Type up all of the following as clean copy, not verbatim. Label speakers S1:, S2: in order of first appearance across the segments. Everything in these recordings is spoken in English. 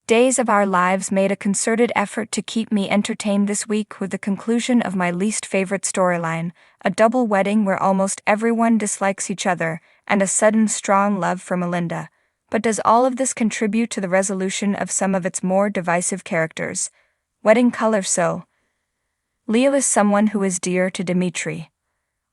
S1: Days of Our Lives made a concerted effort to keep me entertained this week with the conclusion of my least favorite storyline, a double wedding where almost everyone dislikes each other, and a sudden strong love for Melinda. But does all of this contribute to the resolution of some of its more divisive characters? Wedding color. So Leo is someone who is dear to Dimitri.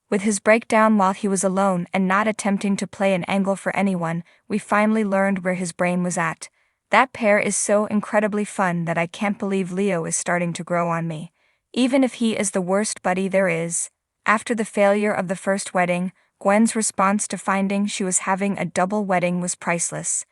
S1: With his breakdown while he was alone and not attempting to play an angle for anyone, we finally learned where his brain was at. That pair is so incredibly fun that I can't believe Leo is starting to grow on me. Even if he is the worst buddy there is. After the failure of the first wedding, Gwen's response to finding she was having a double wedding was priceless.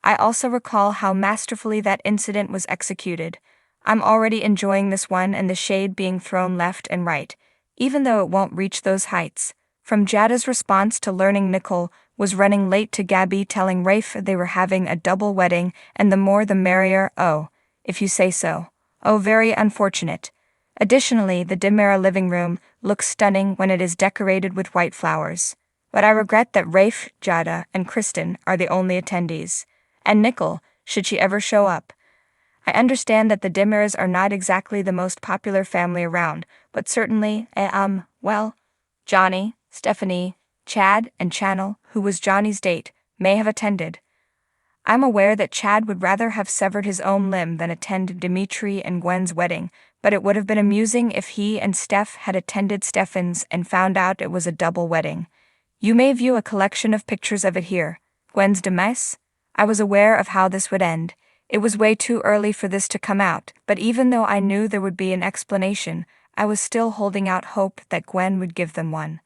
S1: I also recall how masterfully that incident was executed. I'm already enjoying this one and the shade being thrown left and right, even though it won't reach those heights. From Jada's response to learning Nicole was running late to Gabby telling Rafe they were having a double wedding and the more the merrier, oh, if you say so. Oh, very unfortunate. Additionally, the Dimera living room looks stunning when it is decorated with white flowers. But I regret that Rafe, Jada, and Kristen are the only attendees. And Nicole, should she ever show up. I understand that the Dimeras are not exactly the most popular family around, but certainly, Johnny, Stephanie, Chad, and Channel, who was Johnny's date, may have attended. I'm aware that Chad would rather have severed his own limb than attend Dimitri and Gwen's wedding, but it would have been amusing if he and Steph had attended Stefan's and found out it was a double wedding. You may view a collection of pictures of it here. Gwen's demise? I was aware of how this would end. It was way too early for this to come out, but even though I knew there would be an explanation, I was still holding out hope that Gwen would give them one.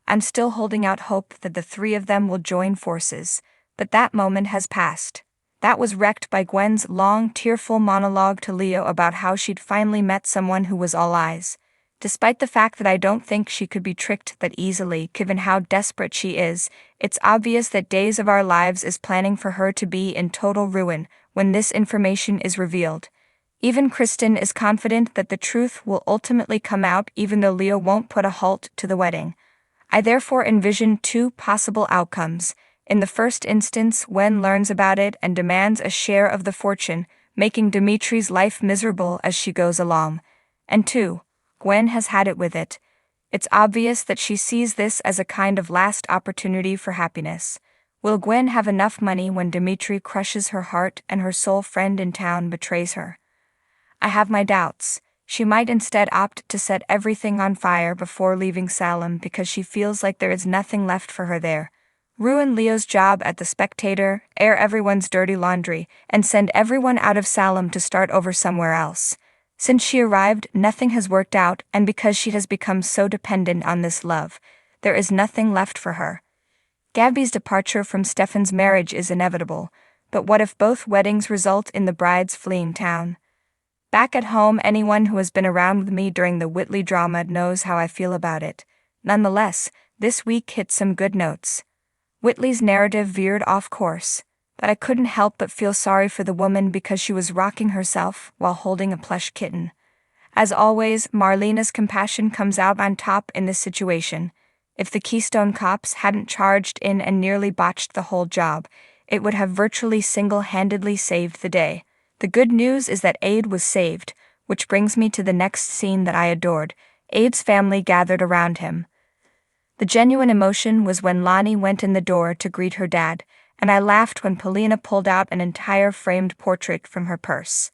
S1: I'm still holding out hope that the three of them will join forces, but that moment has passed. That was wrecked by Gwen's long, tearful monologue to Leo about how she'd finally met someone who was all eyes. Despite the fact that I don't think she could be tricked that easily given how desperate she is, it's obvious that Days of Our Lives is planning for her to be in total ruin when this information is revealed. Even Kristen is confident that the truth will ultimately come out even though Leo won't put a halt to the wedding. I therefore envision two possible outcomes. In the first instance, Gwen learns about it and demands a share of the fortune, making Dimitri's life miserable as she goes along. And two, Gwen has had it with it. It's obvious that she sees this as a kind of last opportunity for happiness. Will Gwen have enough money when Dimitri crushes her heart and her sole friend in town betrays her? I have my doubts. She might instead opt to set everything on fire before leaving Salem because she feels like there is nothing left for her there. Ruin Leo's job at The Spectator, air everyone's dirty laundry, and send everyone out of Salem to start over somewhere else. Since she arrived, nothing has worked out, and because she has become so dependent on this love, there is nothing left for her. Gabby's departure from Stefan's marriage is inevitable, but what if both weddings result in the brides fleeing town? Back at home, anyone who has been around with me during the Whitley drama knows how I feel about it. Nonetheless, this week hit some good notes. Whitley's narrative veered off course, but I couldn't help but feel sorry for the woman because she was rocking herself while holding a plush kitten. As always, Marlena's compassion comes out on top in this situation. If the Keystone cops hadn't charged in and nearly botched the whole job, it would have virtually single-handedly saved the day. The good news is that Aid was saved, which brings me to the next scene that I adored. Aid's family gathered around him. The genuine emotion was when Lonnie went in the door to greet her dad, and I laughed when Polina pulled out an entire framed portrait from her purse.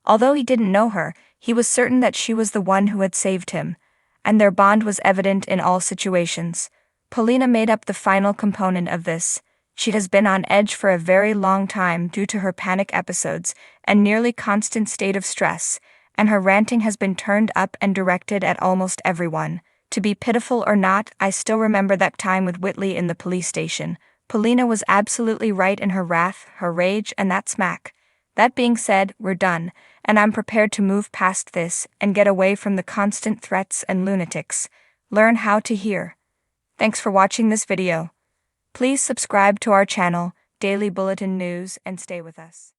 S1: Although he didn't know her, he was certain that she was the one who had saved him, and their bond was evident in all situations. Polina made up the final component of this. She has been on edge for a very long time due to her panic episodes and nearly constant state of stress, and her ranting has been turned up and directed at almost everyone. To be pitiful or not, I still remember that time with Whitley in the police station. Polina was absolutely right in her wrath, her rage, and that smack. That being said, we're done, and I'm prepared to move past this and get away from the constant threats and lunatics. Learn how to hear. Thanks for watching this video. Please subscribe to our channel, Daily Bulletin News, and stay with us.